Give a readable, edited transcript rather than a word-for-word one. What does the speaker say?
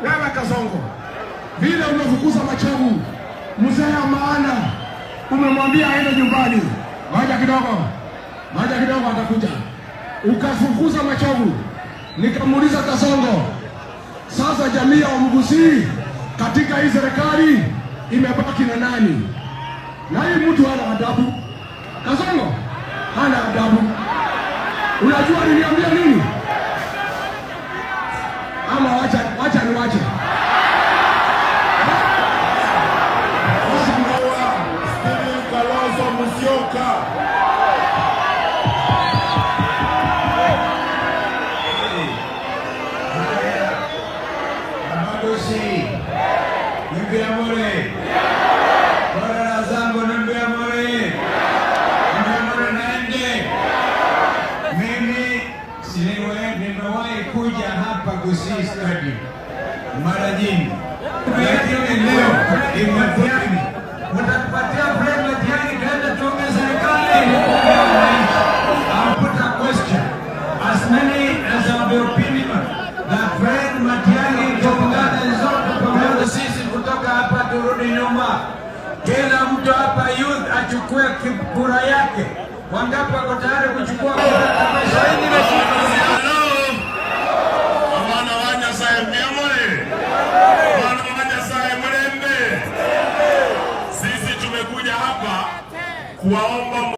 Wewe Kasongo, vile umefukuza Machogu, mzee ya maana, umemwambia aende nyumbani. Ngoja kidogo atakuja. Ukafukuza Machogu, nikamuuliza Kasongo, sasa jamii ya Wamugusii katika hii serikali imebaki na nani? Na hii mtu hana adabu. Kasongo hana adabu. Unajua niliambia nini? Ama wacha niwache. Kalonzo Musyoka. Abadoshi. Nimbia more. Bora zangu nimbia more. Nimbia more naende. Mimi nimewahi kuja hapa Gusii Stadium mara nyingi. Lakini leo imetiani. Watakupatia Fred Matiang'i kaenda tume serikali. I'll put a question. As many as of the opinion that Fred Matiang'i tupungana zote pamoja sisi kutoka hapa turudi nyuma. Kila mtu hapa youth achukue kura yake. Wangapi wako tayari kuchukua kura?